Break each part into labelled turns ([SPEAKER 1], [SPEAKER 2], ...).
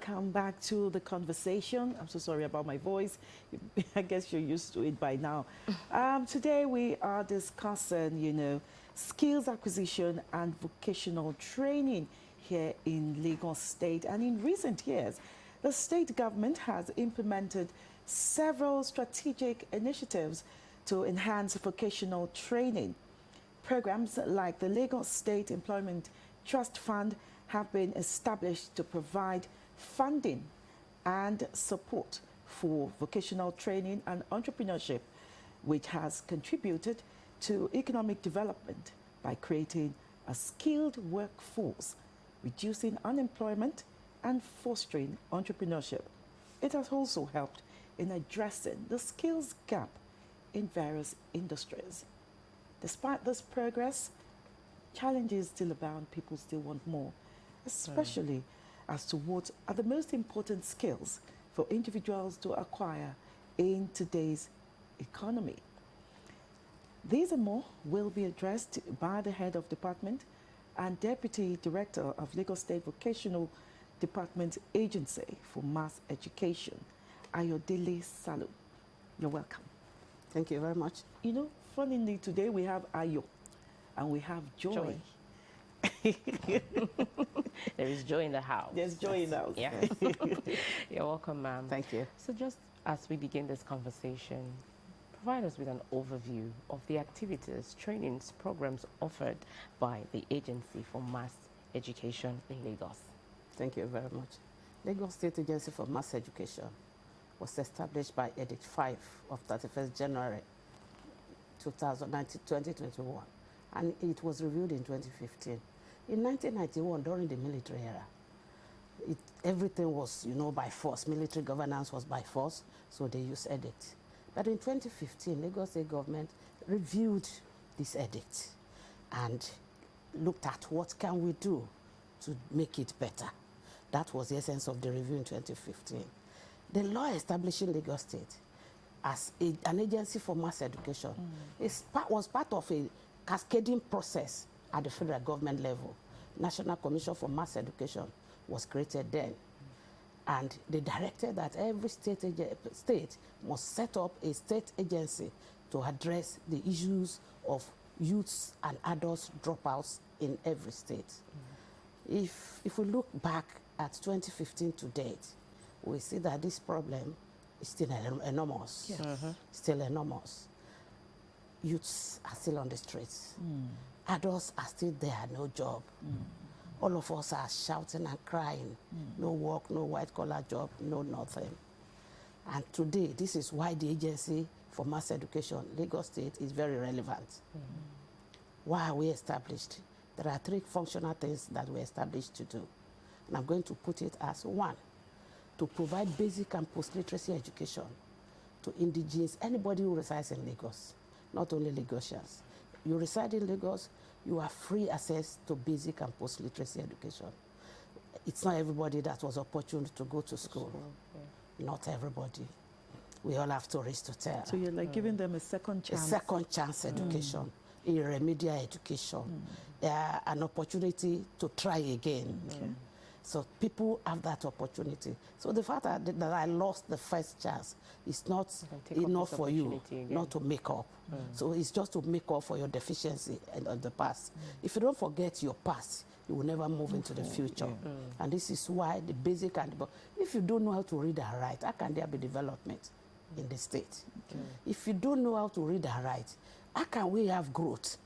[SPEAKER 1] welcome back to the conversation. I'm so sorry about my voice. I guess you're used to it by now. Today we are discussing, skills acquisition and vocational training here in Lagos State. And in recent years, the state government has implemented several strategic initiatives to enhance vocational training. Programs like the Lagos State Employment Trust Fund have been established to provide funding and support for vocational training and entrepreneurship, which has contributed to economic development by creating a skilled workforce, reducing unemployment, and fostering entrepreneurship. It has also helped in addressing the skills gap in various industries. Despite this progress, challenges still abound. People still want more, especially as to what are the most important skills for individuals to acquire in today's economy. These and more will be addressed by the head of department and Deputy Director of Lagos State Vocational Department Agency for Mass Education, Ayodele Salu. You're welcome.
[SPEAKER 2] Thank you very much.
[SPEAKER 1] Funnily, today we have Ayo and we have Joy.
[SPEAKER 3] There is joy in the house.
[SPEAKER 1] There's joy in the house.
[SPEAKER 3] Yeah. You're welcome, ma'am.
[SPEAKER 2] Thank you.
[SPEAKER 3] So just as we begin this conversation, provide us with an overview of the activities, trainings, programs offered by the Agency for Mass Education in Lagos.
[SPEAKER 2] Thank you very much. Lagos State Agency for Mass Education was established by Edict 5 of 31st January 2021, and it was reviewed in 2015. In 1991, during the military era, everything was, by force. Military governance was by force, so they used edict. But in 2015, Lagos State government reviewed this edict and looked at what can we do to make it better. That was the essence of the review in 2015. The law establishing Lagos State as an agency for mass education was part of a cascading process at the federal government level. National Commission for Mass Education was created then. And they directed that every state must set up a state agency to address the issues of youths and adults dropouts in every state. If we look back at 2015 to date, we see that this problem is still enormous.
[SPEAKER 1] Yes.
[SPEAKER 2] Still enormous. Youths are still on the streets. Adults are still there, no job. All of us are shouting and crying. No work, no white-collar job, no nothing. And today, this is why the Agency for Mass Education, Lagos State, is very relevant. Why are we established? There are 3 functional things that we're established to do. And I'm going to put it as 1, to provide basic and post-literacy education to indigenes, anybody who resides in Lagos, not only Lagosians. You reside in Lagos, you have free access to basic and post-literacy education. It's not everybody that was opportune to go to school. Not everybody. We all have stories to tell.
[SPEAKER 1] So you're like giving them a second chance.
[SPEAKER 2] A second chance education, a remedial education, an opportunity to try again.
[SPEAKER 1] Okay.
[SPEAKER 2] So people have that opportunity. So the fact that I lost the first chance is not enough for you not to make up. So it's just to make up for your deficiency of the past. If you don't forget your past, you will never move into the future. And this is why the basic and if you don't know how to read and write, how can there be development in the state? If you don't know how to read and write, how can we have growth?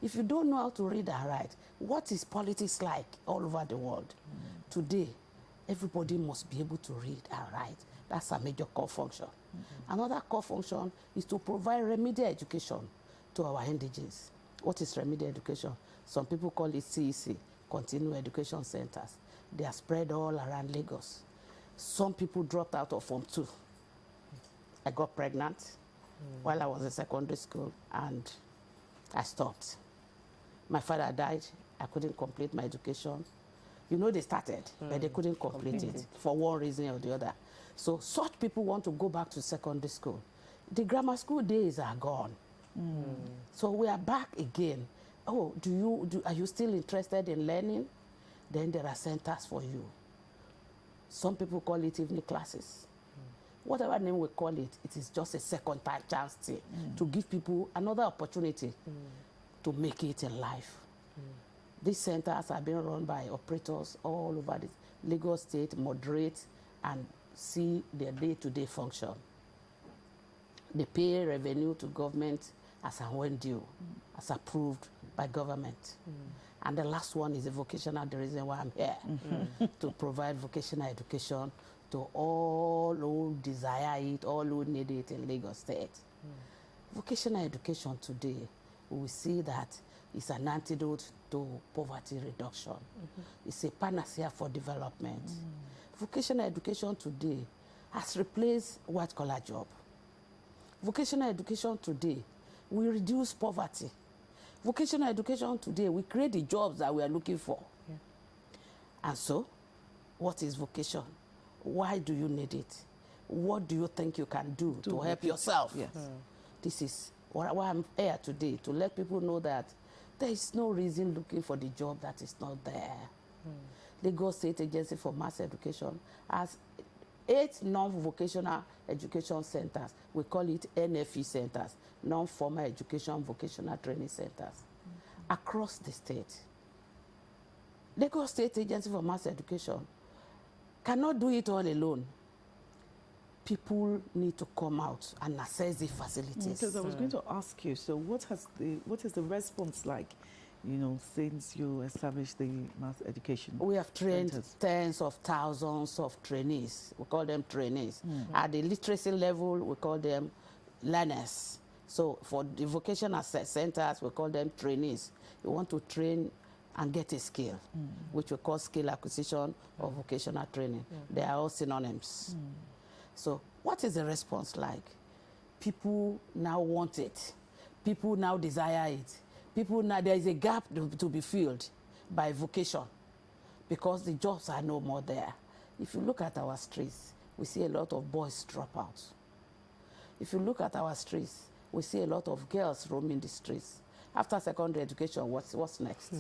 [SPEAKER 2] If you don't know how to read and write, what is politics like all over the world? Today, everybody must be able to read and write. That's a major core function. Another core function is to provide remedial education to our indigenes. What is remedial education? Some people call it CEC, Continuing Education Centers. They are spread all around Lagos. Some people dropped out of Form 2. I got pregnant while I was in secondary school and I stopped. My father died. I couldn't complete my education. They started, but they couldn't complete it for one reason or the other. So such people want to go back to secondary school. The grammar school days are gone. So we are back again. Oh, are you still interested in learning? Then there are centers for you. Some people call it evening classes. Whatever name we call it, it is just a second chance to give people another opportunity to make it in life. These centers are being run by operators all over the Lagos State, moderate and see their day-to-day function. They pay revenue to government as and when due, as approved by government. And the last one is the vocational, the reason why I'm here, to provide vocational education to all who desire it, all who need it in Lagos State. Vocational education today, we see that it's an antidote to poverty reduction. It's a panacea for development. Vocational education today has replaced white-collar job. Vocational education today will reduce poverty. Vocational education today will create the jobs that we are looking for. And so, what is vocation? Why do you need it? What do you think you can do to help yourself?
[SPEAKER 1] Yes.
[SPEAKER 2] This is why I'm here today, to let people know that there is no reason looking for the job that is not there. Lagos State Agency for Mass Education has 8 non-vocational education centers. We call it NFE centers, non-formal education vocational training centers, across the state. Lagos State Agency for Mass Education cannot do it all alone. People need to come out and access the facilities.
[SPEAKER 1] Because I was going to ask you, so what is the response like, you know, since you established the mass education?
[SPEAKER 2] We have trained
[SPEAKER 1] centers?
[SPEAKER 2] tens of thousands of trainees. We call them trainees. At the literacy level, we call them learners. So for the vocational centers, we call them trainees. You want to train and get a skill, which we call skill acquisition or vocational training. They are all synonyms. So what is the response like? People now want it. People now desire it. People now, there is a gap to be filled by vocation because the jobs are no more there. If you look at our streets, we see a lot of boys drop out. If you look at our streets, we see a lot of girls roaming the streets. After secondary education, what's next?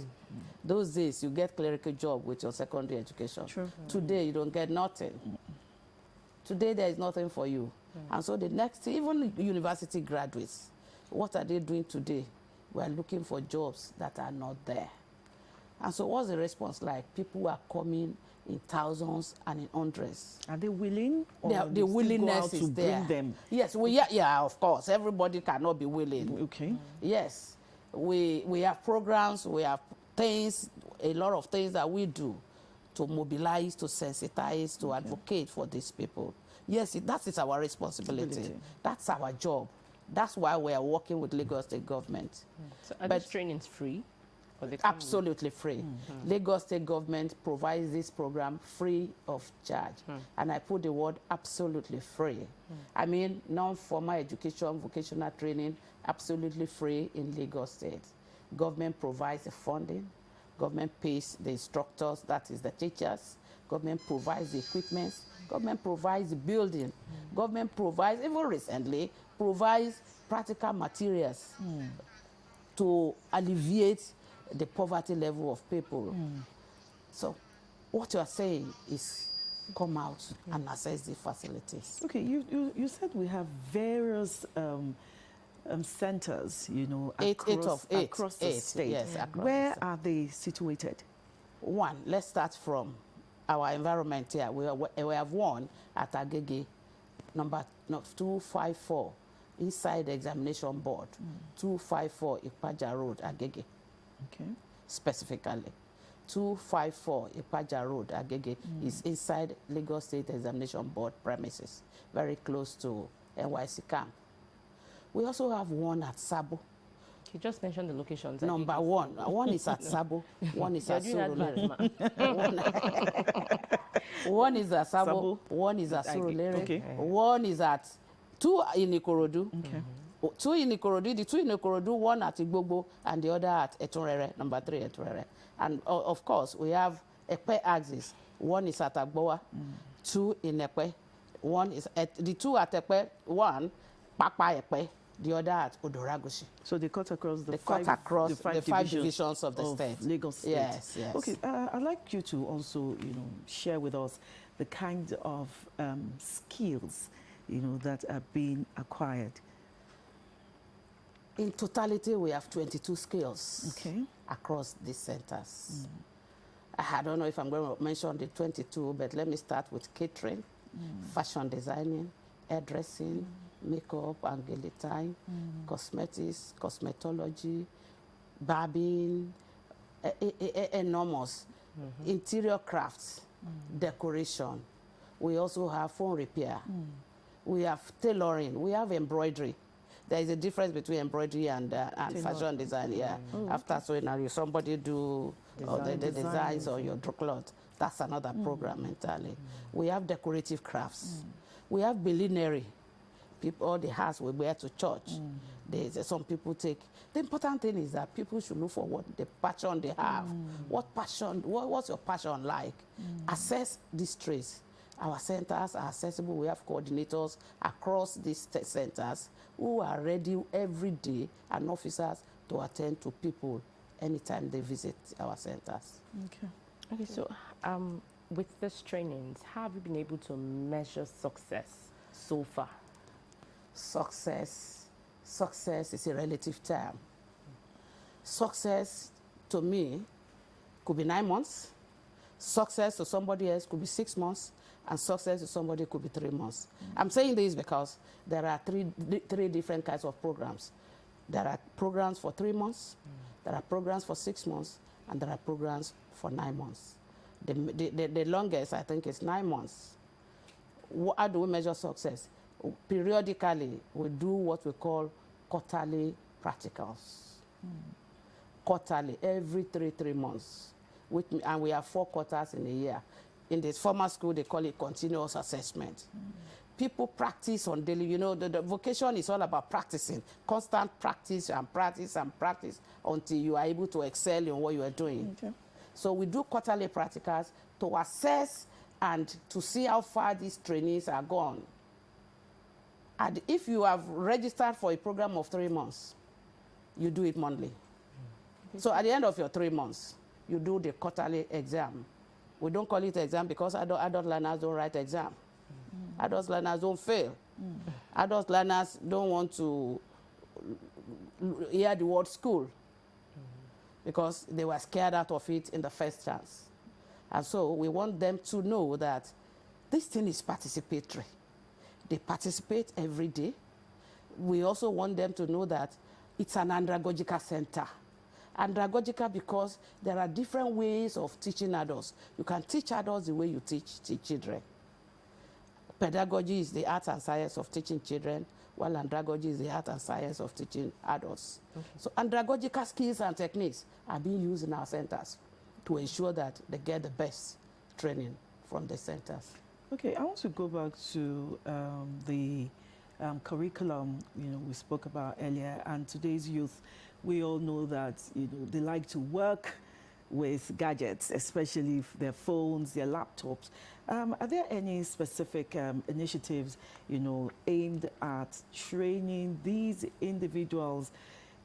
[SPEAKER 2] Those days, you get clerical job with your secondary education.
[SPEAKER 1] True.
[SPEAKER 2] Today, you don't get nothing. Today, there is nothing for you. And so the next, even university graduates, what are they doing today? We are looking for jobs that are not there. And so what's the response like? People are coming in thousands and in hundreds.
[SPEAKER 1] Are they willing? Or
[SPEAKER 2] The willingness
[SPEAKER 1] to
[SPEAKER 2] is there.
[SPEAKER 1] bring them?
[SPEAKER 2] Yes, yeah, of course. Everybody cannot be willing.
[SPEAKER 1] Okay.
[SPEAKER 2] Yes, we have programs, we have things, a lot of things that we do to mobilize, to sensitize, to advocate for these people. Yes, that is our responsibility. That's our job. That's why we are working with Lagos State government.
[SPEAKER 3] So are these trainings free? Or they
[SPEAKER 2] absolutely free. Lagos State government provides this program free of charge. And I put the word absolutely free. I mean, non-formal education, vocational training, absolutely free in Lagos State. Government provides the funding. Government pays the instructors, that is the teachers. Government provides the equipment. Government provides the building. Government provides, even recently, provides practical materials to alleviate the poverty level of people. So what you are saying is come out and access the facilities.
[SPEAKER 1] Okay, you said we have various centers, you know, across the state.
[SPEAKER 2] Yes,
[SPEAKER 1] Where are they situated?
[SPEAKER 2] One, let's start from our environment here. We have one at Agege, number 254, inside the examination board, 254 Ipaja Road, Agege.
[SPEAKER 1] Okay.
[SPEAKER 2] Specifically, 254 Ipaja Road, Agege, is inside Lagos State Examination Board premises, very close to NYC camp. We also have one at Sabo.
[SPEAKER 3] You just mentioned the locations.
[SPEAKER 2] Number one. One is at Sabo, one is at Surulere. One is at Sabo, one is at Surulere,
[SPEAKER 1] okay.
[SPEAKER 2] One is at 2 in Ikorodu.
[SPEAKER 1] Okay.
[SPEAKER 2] 2 in Ikorodu, the 2 in Ikorodu, one at Igbogbo, and the other at Etunrere, number 3 Etunrere. And of course, we have Ekpe axis. One is at Agbowa, 2 in Ekpe. One is at the 2 at Ekpe, 1, Papa Ekpe. the other at Odoragushi.
[SPEAKER 1] So they cut across the
[SPEAKER 2] five divisions of the state.
[SPEAKER 1] Lagos State.
[SPEAKER 2] Yes, yes.
[SPEAKER 1] Okay, I'd like you to also, share with us the kind of skills, that are being acquired.
[SPEAKER 2] In totality, we have 22 skills across these centers. I don't know if I'm going to mention the 22, but let me start with catering, fashion designing, hairdressing, makeup and gelatine, cosmetics, cosmetology, barbing, enormous, interior crafts, decoration. We also have phone repair. We have tailoring. We have embroidery. There is a difference between embroidery and fashion design. Yeah. After sewing, somebody do the designs or your cloth. That's another program entirely. We have decorative crafts. We have millinery. All the hats we wear to church. Some people take. The important thing is that people should look for what the passion they have. What passion? What's your passion like? Assess these traits. Our centers are accessible. We have coordinators across these centers who are ready every day and officers to attend to people anytime they visit our centers.
[SPEAKER 3] Okay, so with these trainings, how have you been able to measure success so far?
[SPEAKER 2] Success is a relative term. Success to me could be 9 months. Success to somebody else could be 6 months. And success to somebody could be 3 months. I'm saying this because there are three different kinds of programs. There are programs for 3 months, there are programs for 6 months, and there are programs for 9 months. The longest, I think, is 9 months. How do we measure success? Periodically, we do what we call quarterly practicals. Quarterly, every three months. And we have 4 quarters in a year. In the formal school, they call it continuous assessment. People practice on daily, the vocation is all about practicing, constant practice and practice and practice until you are able to excel in what you are doing. So we do quarterly practicals to assess and to see how far these trainees are gone. And if you have registered for a program of 3 months, you do it monthly. So at the end of your 3 months, you do the quarterly exam. We don't call it exam because adult learners don't write exam. Adult learners don't fail. Adult learners don't want to hear the word school because they were scared out of it in the first chance. And so we want them to know that this thing is participatory. They participate every day. We also want them to know that it's an andragogical center. Andragogical because there are different ways of teaching adults. You can teach adults the way you teach children. Pedagogy is the art and science of teaching children, while andragogy is the art and science of teaching adults. So andragogical skills and techniques are being used in our centers to ensure that they get the best training from the centers.
[SPEAKER 1] Okay, I want to go back to the curriculum we spoke about earlier, and today's youth. We all know that they like to work with gadgets, especially their phones, their laptops. Are there any specific initiatives, aimed at training these individuals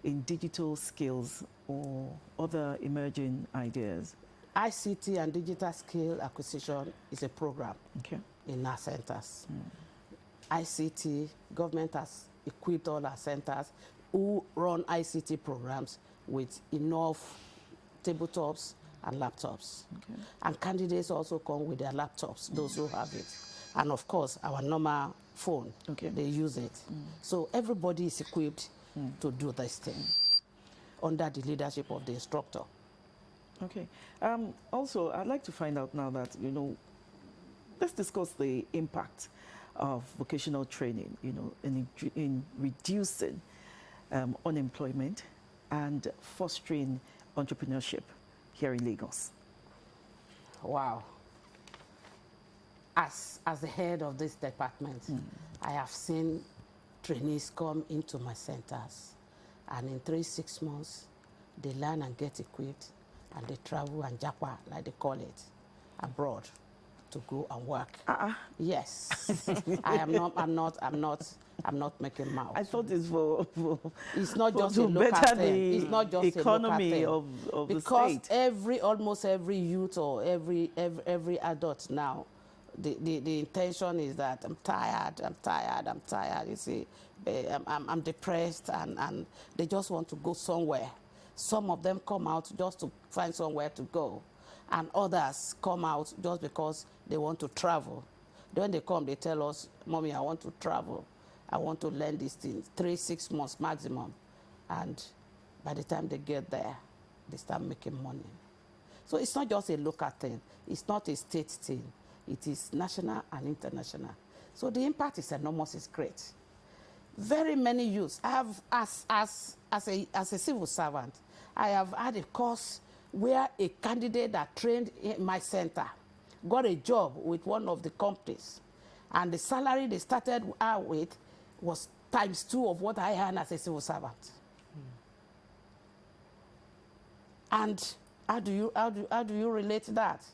[SPEAKER 1] in digital skills or other emerging ideas?
[SPEAKER 2] ICT and digital skill acquisition is a program in our centers. ICT, government has equipped all our centers who run ICT programs with enough tabletops and laptops. And candidates also come with their laptops, those who have it. And of course, our normal phone, they use it. So everybody is equipped to do this thing under the leadership of the instructor.
[SPEAKER 1] Okay. Also, I'd like to find out now that, let's discuss the impact of vocational training, in reducing unemployment and fostering entrepreneurship here in Lagos.
[SPEAKER 2] Wow. As the head of this department, I have seen trainees come into my centers, and in 3-6 months, they learn and get equipped, and they travel and japa, like they call it, abroad to go and work. Yes. I'm I'm not making mouth.
[SPEAKER 1] I thought it's
[SPEAKER 2] it's not
[SPEAKER 1] for
[SPEAKER 2] just
[SPEAKER 1] to
[SPEAKER 2] a local
[SPEAKER 1] better
[SPEAKER 2] thing.
[SPEAKER 1] the
[SPEAKER 2] It's not just
[SPEAKER 1] economy
[SPEAKER 2] a local thing.
[SPEAKER 1] of the
[SPEAKER 2] Because
[SPEAKER 1] state.
[SPEAKER 2] almost every youth or every adult now, the intention is that I'm tired. You see, I'm depressed, and they just want to go somewhere. Some of them come out just to find somewhere to go, and others come out just because they want to travel. When they come, they tell us, "Mommy, I want to travel. I want to learn these things, 3-6 months maximum." And by the time they get there, they start making money. So it's not just a local thing. It's not a state thing. It is national and international. So the impact is enormous, it's great. Very many youths. I have, as a civil servant, I have had a course where a candidate that trained in my center got a job with one of the companies. And the salary they started out with was ×2 of what I earned as a civil servant. And how do you relate that?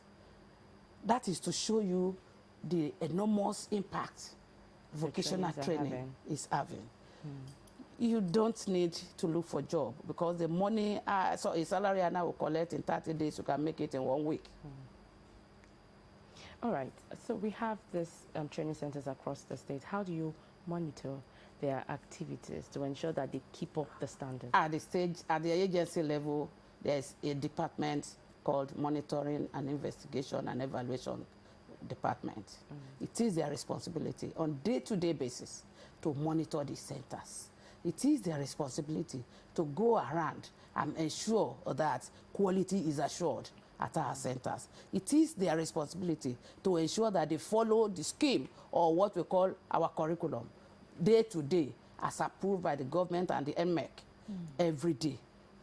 [SPEAKER 2] That is to show you the enormous impact vocational training is having. You don't need to look for a job, because the money, so a salary I now will collect in 30 days, you can make it in 1 week.
[SPEAKER 3] All right, so we have these training centers across the state. How do you monitor their activities to ensure that they keep up the standard?
[SPEAKER 2] At the agency level, there's a department called Monitoring and Investigation and Evaluation Department. It is their responsibility on day-to-day basis to monitor these centers. It is their responsibility to go around and ensure that quality is assured at our centers. It is their responsibility to ensure that they follow the scheme, or what we call our curriculum, day to day, as approved by the government and the NMEC every day,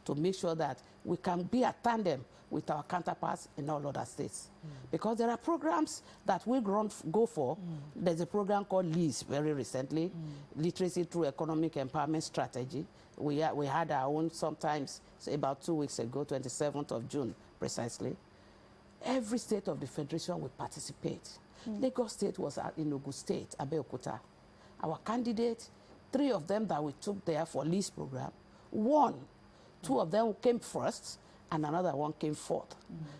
[SPEAKER 2] to make sure that we can be a tandem with our counterparts in all other states. Because there are programs that we go for. There's a program called LEAS very recently, Literacy Through Economic Empowerment Strategy. We had our own sometimes, so about 2 weeks ago, 27th of June precisely. Every state of the Federation will participate. Lagos State was in Ogun State, Abeokuta. Our candidates, 3 of them that we took there for LEAS program, 2 of them came first, and another 1 came fourth.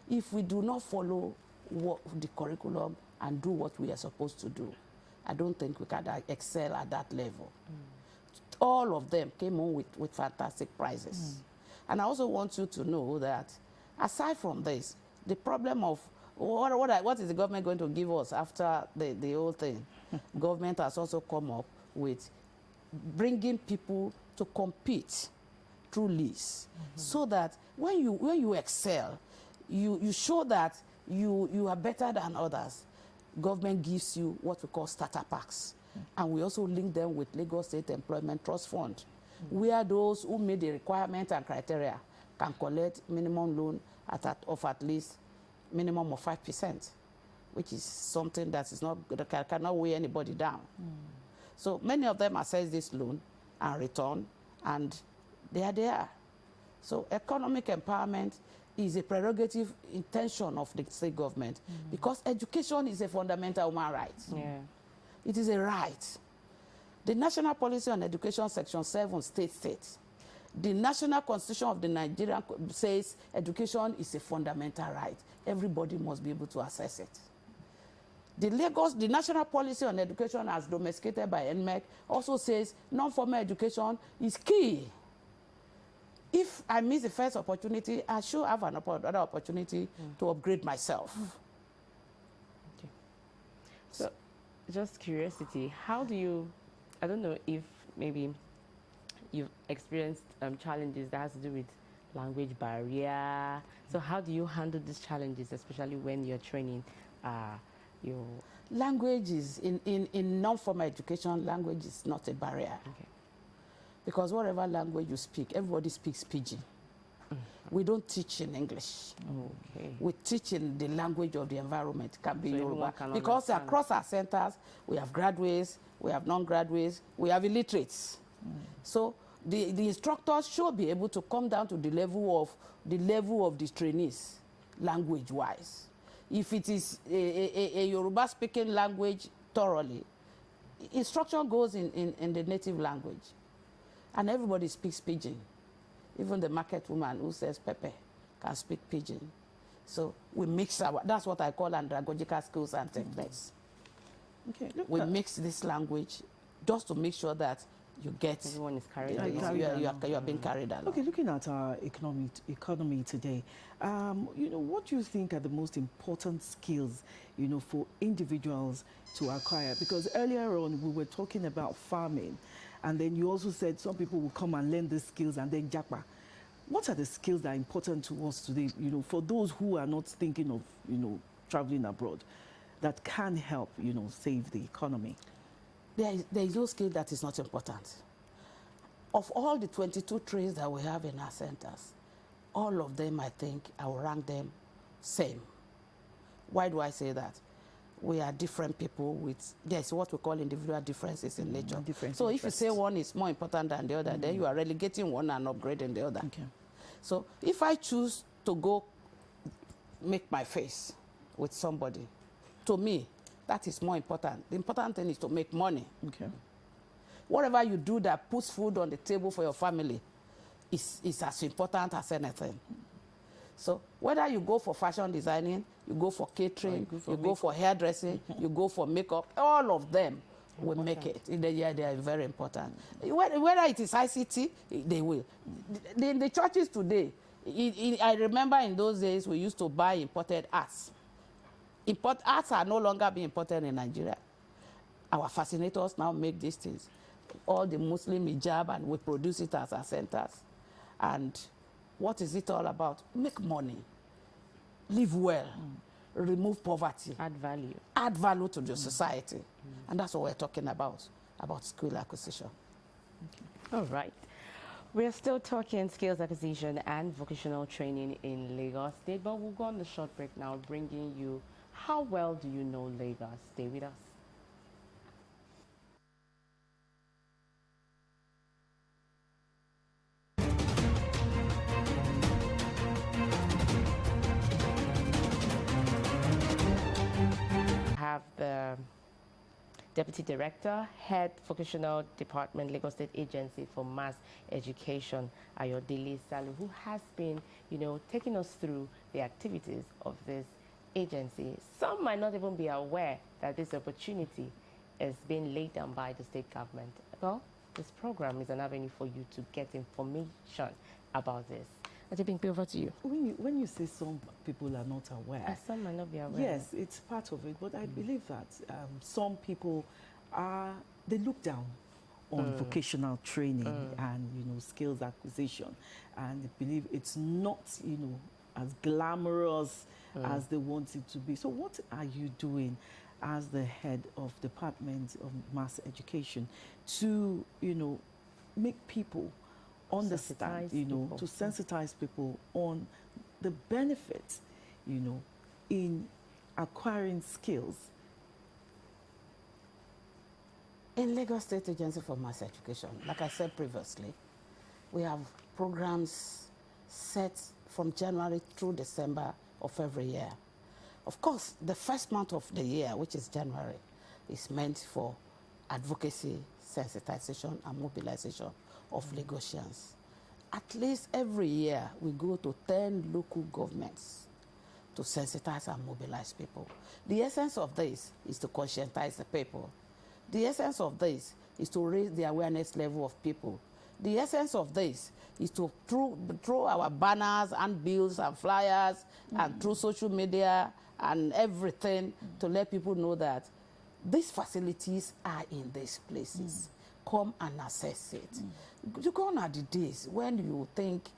[SPEAKER 2] If we do not follow the curriculum and do what we are supposed to do, I don't think we can excel at that level. All of them came home with fantastic prizes. And I also want you to know that aside from this, the problem of what is the government going to give us after the whole thing? Government has also come up with bringing people to compete through LEAS, so that when you excel, you show that you are better than others. Government gives you what we call starter packs, and we also link them with Lagos State Employment Trust Fund, where those who meet the requirements and criteria can collect minimum loan of at least minimum of 5%, which is something that is cannot weigh anybody down. So many of them access this loan and return, and they are there. So economic empowerment is a prerogative intention of the state government, because education is a fundamental human right. It is a right. The National Policy on Education, Section 7 states the National Constitution of the Nigeria says education is a fundamental right. Everybody must be able to access it. The National Policy on Education, as domesticated by NMEC, also says non-formal education is key. If I miss the first opportunity, I should have another opportunity to upgrade myself.
[SPEAKER 3] Okay. So, just curiosity, how do you, I don't know if maybe you've experienced challenges that has to do with language barrier. So how do you handle these challenges, especially when you're training your...
[SPEAKER 2] Language is, in non-formal education, language is not a barrier.
[SPEAKER 3] Okay.
[SPEAKER 2] Because whatever language you speak, everybody speaks Pidgin. We don't teach in English.
[SPEAKER 3] Okay.
[SPEAKER 2] We teach in the language of the environment. It can be
[SPEAKER 3] So
[SPEAKER 2] Yoruba.
[SPEAKER 3] can
[SPEAKER 2] Because
[SPEAKER 3] understand.
[SPEAKER 2] across our centers, we have graduates, we have non-graduates, we have illiterates. So the instructors should be able to come down to the level of the trainees, language-wise. If it is a Yoruba-speaking language thoroughly, instruction goes in the native language, and everybody speaks pidgin. Even the market woman who sells pepper can speak pidgin. So we mix that's what I call andragogical skills and techniques.
[SPEAKER 1] Okay,
[SPEAKER 2] We mix this language just to make sure that you get
[SPEAKER 3] everyone is carried
[SPEAKER 2] you are being carried along.
[SPEAKER 1] Okay, looking at our economy today, what do you think are the most important skills, for individuals to acquire? Because earlier on we were talking about farming, and then you also said some people will come and learn these skills and then japa. What are the skills that are important to us today, for those who are not thinking of, traveling abroad, that can help, save the economy?
[SPEAKER 2] There is no skill that is not important. Of all the 22 trades that we have in our centers, all of them, I think, I will rank them same. Why do I say that? We are different people with, there's what we call individual differences in nature. So if you say one is more important than the other, then you are relegating one and upgrading the other.
[SPEAKER 1] Okay.
[SPEAKER 2] So if I choose to go make my face with somebody, to me, that is more important. The important thing is to make money.
[SPEAKER 1] Okay.
[SPEAKER 2] Whatever you do that puts food on the table for your family is as important as anything. So whether you go for fashion designing, you go for catering, you go for hairdressing, you go for makeup, all of them will make it. They are very important. Whether it is ICT, they will. In the churches today, I remember in those days we used to buy imported arts. Arts are no longer being imported in Nigeria. Our fascinators now make these things. All the Muslim hijab, and we produce it as our centers. And what is it all about? Make money, live well, remove poverty.
[SPEAKER 3] Add value.
[SPEAKER 2] Add value to the society. And that's what we're talking about skill acquisition.
[SPEAKER 3] Okay. All right. We're still talking skills acquisition and vocational training in Lagos State, but we'll go on the short break now, bringing you how well do you know Lagos? Stay with us. Have the Deputy Director, Head Vocational Department, Lagos State Agency for Mass Education, Ayodele Salu, who has been, taking us through the activities of this agency. Some might not even be aware that this opportunity is being laid down by the state government. Well, this program is an avenue for you to get information about this. Ajibimpe, over to you.
[SPEAKER 1] When you say some people are not aware,
[SPEAKER 3] some might not be aware.
[SPEAKER 1] Yes, it's part of it, but I believe that some people they look down on vocational training and skills acquisition, and they believe it's not as glamorous as they want it to be. So what are you doing as the head of Department of Mass Education to make people understand, to sensitize people on the benefits, in acquiring skills?
[SPEAKER 2] In Lagos State Agency for Mass Education, like I said previously, we have programs set from January through December of every year. Of course, the first month of the year, which is January, is meant for advocacy, sensitization, and mobilization of Lagosians. At least every year, we go to 10 local governments to sensitize and mobilize people. The essence of this is to conscientize the people. The essence of this is to raise the awareness level of people. The essence of this is to, through our banners and bills and flyers and through social media and everything, to let people know that these facilities are in these places. Come and assess it. You gone are the days when you think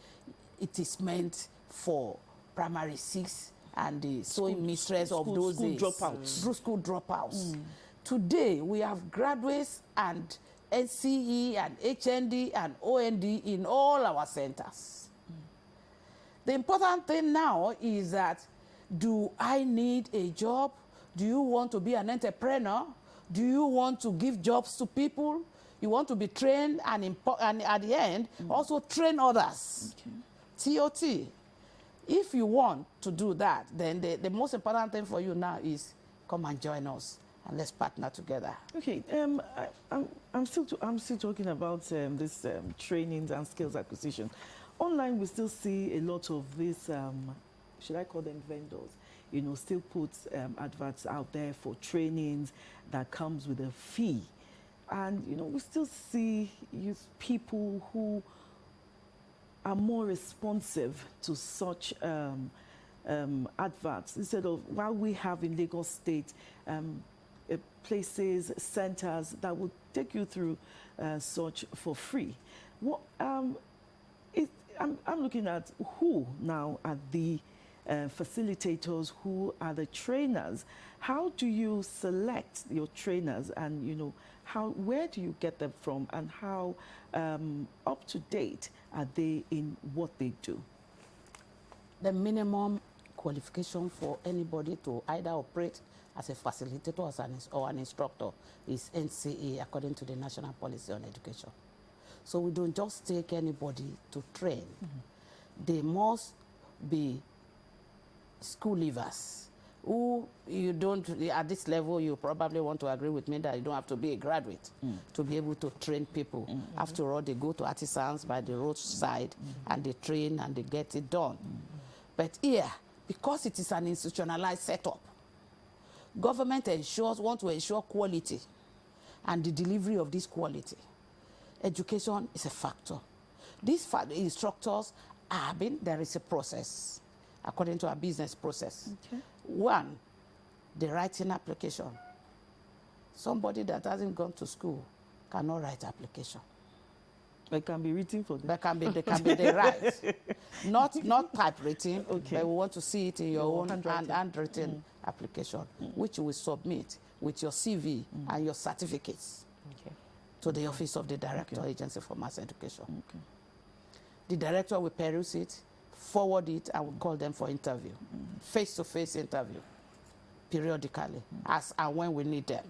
[SPEAKER 2] it is meant for primary 6 and the sewing mistress of those days. School dropouts. Today, we have graduates and NCE and HND and OND in all our centers. The important thing now is that, do I need a job? Do you want to be an entrepreneur? Do you want to give jobs to people? You want to be trained and at the end, also train others. Okay. TOT. If you want to do that, then the most important thing for you now is come and join us and let's partner together.
[SPEAKER 1] Okay, I'm still talking about this trainings and skills acquisition. Online, we still see a lot of these, should I call them vendors? You know, still put adverts out there for trainings that comes with a fee, and you know, we still see people who are more responsive to such adverts instead of what we have in Lagos State. Places, centers that would take you through such for free. What I'm looking at who now are the facilitators, who are the trainers. How do you select your trainers, and you know where do you get them from, and how up to date are they in what they do?
[SPEAKER 2] The minimum qualification for anybody to either operate as a facilitator or an instructor is NCE, according to the National Policy on Education. So we don't just take anybody to train. Mm-hmm. They must be school leavers who you don't, at this level, you probably want to agree with me that you don't have to be a graduate to be able to train people. Mm-hmm. After all, they go to artisans by the roadside and they train and they get it done. But here, because it is an institutionalized setup, government want to ensure quality and the delivery of this quality. Education is a factor. These instructors there is a process, according to our business process. Okay. One, the writing application. Somebody that hasn't gone to school cannot write application.
[SPEAKER 1] It can be written for them.
[SPEAKER 2] They can be the right. Not typewritten,
[SPEAKER 1] okay.
[SPEAKER 2] But we want to see it in your own handwritten application, which you will submit with your CV and your certificates to the Office of the Director, Agency for Mass Education. Okay. The director will peruse it, forward it, and will call them for interview, face-to-face interview, periodically, as and when we need them.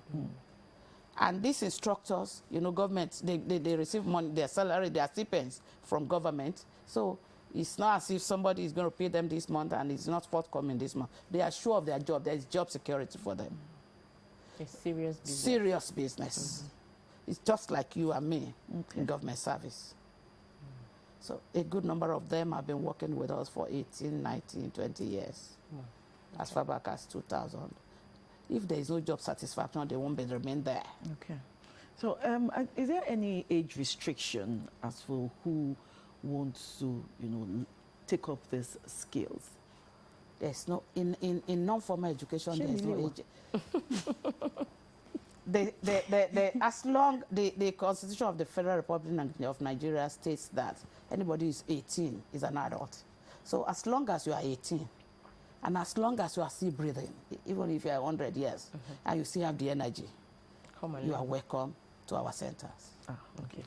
[SPEAKER 2] And these instructors, you know, government, they receive money, their salary, their stipends from government. So it's not as if somebody is going to pay them this month and it's not forthcoming this month. They are sure of their job. There is job security for them.
[SPEAKER 3] It's serious business.
[SPEAKER 2] Serious business. It's just like you and me in government service. So a good number of them have been working with us for 18, 19, 20 years, as far back as 2000. If there is no job satisfaction, they won't remain there.
[SPEAKER 1] Okay. So is there any age restriction as for who wants to, you know, take up these skills?
[SPEAKER 2] There's no, in non-formal education, there's no age. As long the Constitution of the Federal Republic of Nigeria states that anybody who is 18 is an adult. So as long as you are 18, and as long as you are still breathing, even if you are 100 years, and you still have the energy, you are welcome to our centers.
[SPEAKER 3] Ah, okay.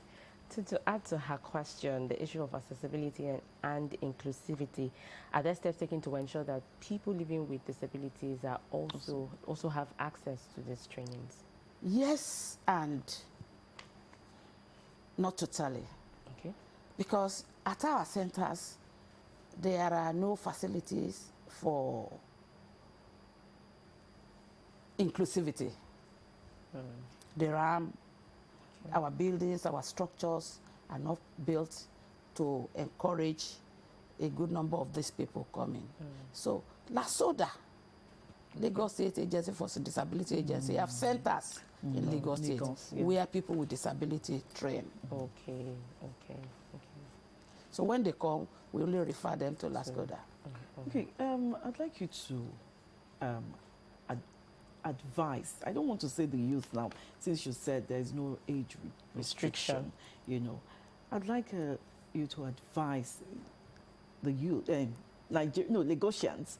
[SPEAKER 3] To add to her question, the issue of accessibility and inclusivity, are there steps taken to ensure that people living with disabilities are also have access to these trainings?
[SPEAKER 2] Yes, and not totally.
[SPEAKER 3] Okay.
[SPEAKER 2] Because at our centers, there are no facilities for inclusivity. Our buildings, our structures are not built to encourage a good number of these people coming. So LASODA, Lagos State Agency for Disability Agency, have centers in Lagos State where people with disability train.
[SPEAKER 3] Okay.
[SPEAKER 2] So when they come, we only refer them to LASODA.
[SPEAKER 1] Okay, I'd like you to advise, I don't want to say the youth now, since you said there's no age restriction, you know. I'd like you to advise the youth, Lagosians,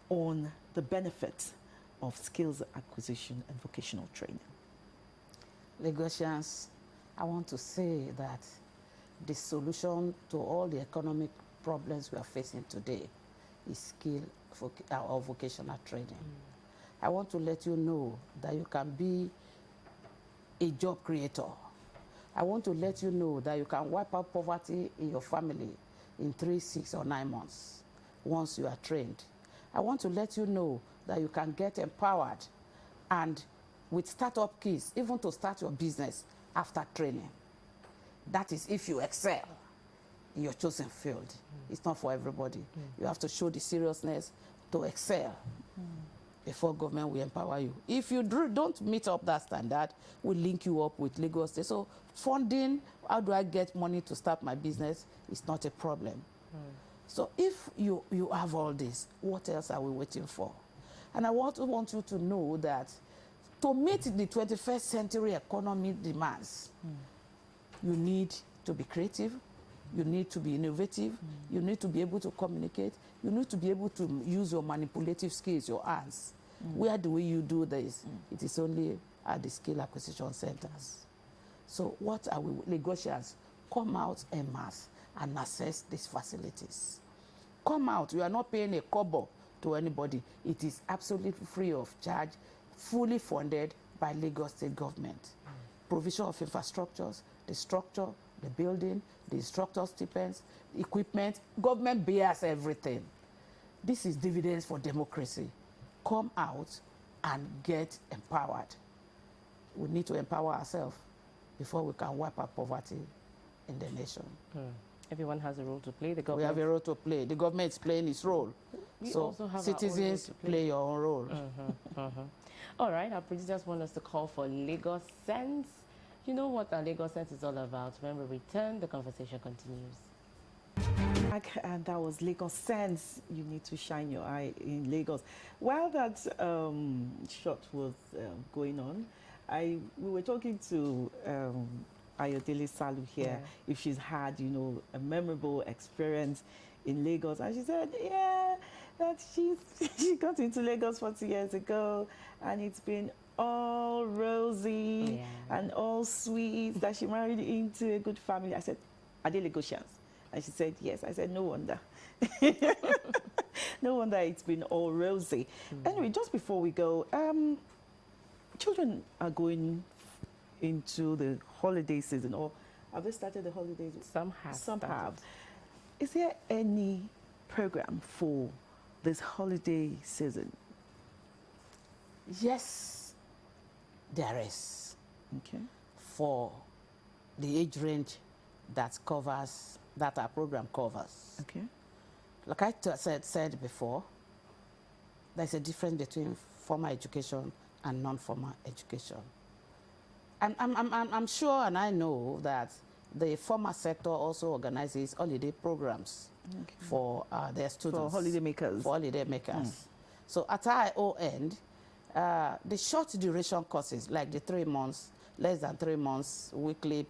[SPEAKER 1] on the benefits of skills acquisition and vocational training.
[SPEAKER 2] Lagosians, I want to say that the solution to all the economic problems we are facing today is skill or vocational training. I want to let you know that you can be a job creator. I want to let you know that you can wipe out poverty in your family in 3, 6, or 9 months once you are trained. I want to let you know that you can get empowered and with startup keys, even to start your business after training. That is if you excel in your chosen field. It's not for everybody. You have to show the seriousness to excel before government will empower you. If you don't meet up that standard, we'll link you up with Lagos State. So funding, how do I get money to start my business, is not a problem. So if you have all this, what else are we waiting for? And I want you to know that to meet the 21st century economy demands, you need to be creative, you need to be innovative, you need to be able to communicate, you need to be able to use your manipulative skills, your hands. Where do you do this? It is only at the skill acquisition centers. So what are we, Lagosians, come out en masse and access these facilities. Come out, you are not paying a kobo to anybody. It is absolutely free of charge, fully funded by Lagos State government. Provision of infrastructures, the structure, the building, the instructor stipends, equipment, government bears everything. This is dividends for democracy. Come out and get empowered. We need to empower ourselves before we can wipe out poverty in the nation.
[SPEAKER 3] Everyone has a role to play. The government.
[SPEAKER 2] We have a role to play. The government is playing its role.
[SPEAKER 3] We
[SPEAKER 2] so
[SPEAKER 3] also have
[SPEAKER 2] citizens play your own role.
[SPEAKER 3] All right, our producers want us to call for Lagos Sense. You know what our Lagos Sense is all about. When we return, the conversation continues.
[SPEAKER 1] And that was Lagos Sense. You need to shine your eye in Lagos. While that shot was going on, we were talking to Ayodele Salu here, if she's had, you know, a memorable experience in Lagos. And she said, yeah, that she got into Lagos 40 years ago, and it's been all rosy and all sweet, that she married into a good family. I said, are they Lagosians? And she said, yes. I said, no wonder. No wonder it's been all rosy. Anyway, just before we go, children are going into the holiday season, or have they started the holidays?
[SPEAKER 3] Some have.
[SPEAKER 1] Some have. Is there any program for this holiday season?
[SPEAKER 2] Yes, there is.
[SPEAKER 1] Okay.
[SPEAKER 2] For the age range that our program covers.
[SPEAKER 1] Okay.
[SPEAKER 2] Like I said before, there's a difference between formal education and non-formal education. And I'm sure and I know that the formal sector also organizes holiday programs for their students.
[SPEAKER 1] For holiday makers.
[SPEAKER 2] For holiday makers. So at our own end, the short duration courses, like the 3 months, less than 3 months, weekly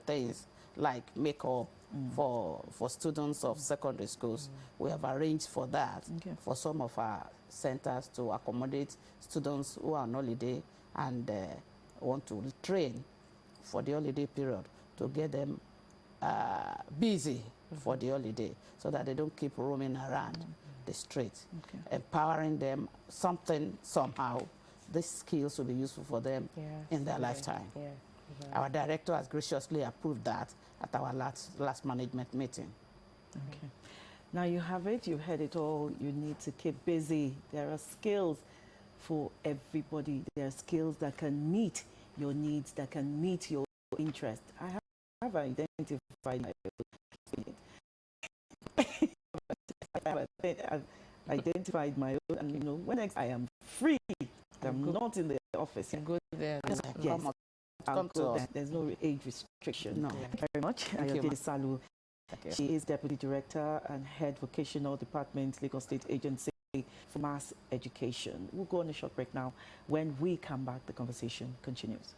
[SPEAKER 2] things, like makeup for students of secondary schools, we have arranged for that for some of our centers to accommodate students who are on holiday and want to train for the holiday period to get them busy for the holiday so that they don't keep roaming around the streets. Empowering them somehow, these skills will be useful for them in their lifetime. Our director has graciously approved that at our last management meeting.
[SPEAKER 1] Now you have it, you heard it all. You need to keep busy. There are skills for everybody. There are skills that can meet your needs, that can meet your interest. I have identified my own. I've identified my own, and you know, when next I am free, I'm not in the office.
[SPEAKER 3] Go there.
[SPEAKER 1] Yes. I'll go there. There's no age restriction.
[SPEAKER 2] No.
[SPEAKER 1] Thank you very much. Ayodele Salu. She is Deputy Director and Head Vocational Department, Lagos State Agency for Mass Education. We'll go on a short break now. When we come back, the conversation continues.